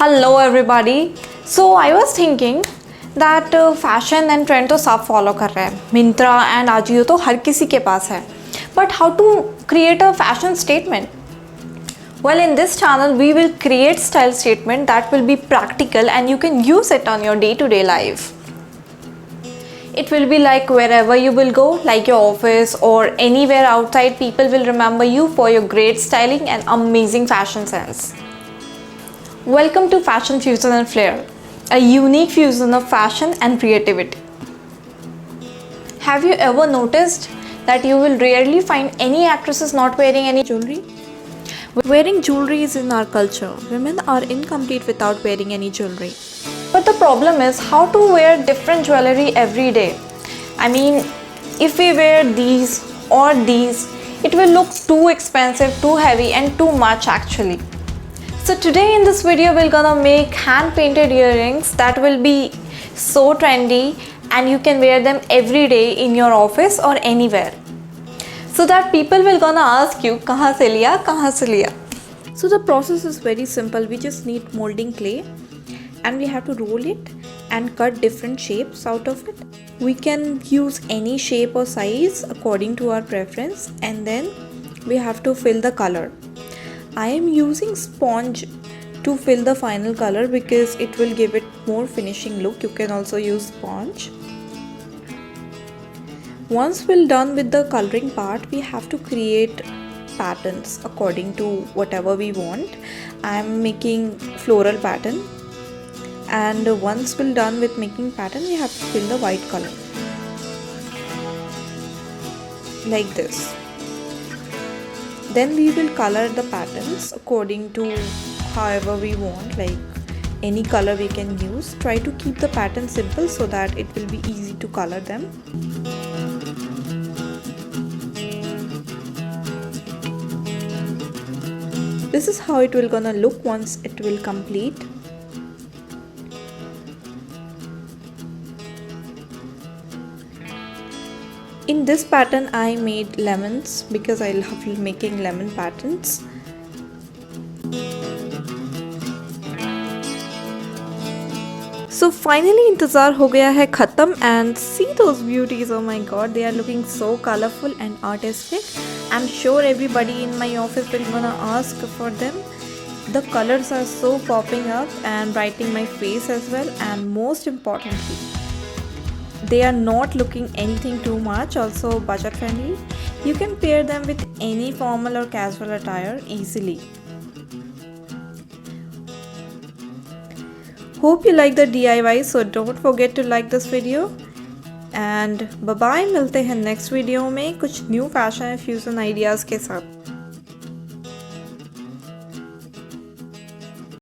Hello everybody. So I was thinking that fashion and trend तो सब follow कर रहे हैं. Myntra and Ajio तो हर किसी के पास है. But how to create a fashion statement? Well, in this channel we will create style statement that will be practical and you can use it on your day-to-day life. It will be like wherever you will go, like your office or anywhere outside, people will remember you for your great styling and amazing fashion sense. Welcome to Fashion Fusion and Flair, a unique fusion of fashion and creativity. Have you ever noticed that you will rarely find any actresses not wearing any jewelry? Wearing jewelry is in our culture. Women are incomplete without wearing any jewelry. But the problem is how to wear different jewelry every day. I mean, if we wear these or these, it will look too expensive, too heavy and too much actually. So today in this video we're gonna make hand painted earrings that will be so trendy and you can wear them every day in your office or anywhere. So that people will gonna ask you kahan se liya, kahan se liya. So the process is very simple. We just need molding clay and we have to roll it and cut different shapes out of it. We can use any shape or size according to our preference and then we have to fill the color. I am using sponge to fill the final color because it will give it more finishing look. You can also use sponge. Once we're done with the coloring part, we have to create patterns according to whatever we want. I am making floral pattern, and once we're done with making pattern, we have to fill the white color like this. Then we will color the patterns according to however we want, like any color we can use. Try to keep the pattern simple so that it will be easy to color them. This is how it will gonna look once it will complete. In this pattern I made lemons because I love making lemon patterns. So finally इंतज़ार हो गया है ख़त्म and see those beauties, oh my god, they are looking so colorful and artistic. I'm sure everybody in my office will gonna ask for them. The colors are so popping up and brightening my face as well, and most importantly they are not looking anything too much, also budget friendly. You can pair them with any formal or casual attire easily. Hope you like the DIY, so don't forget to like this video and bye bye. मिलते हैं next video में कुछ new fashion and fusion ideas के साथ.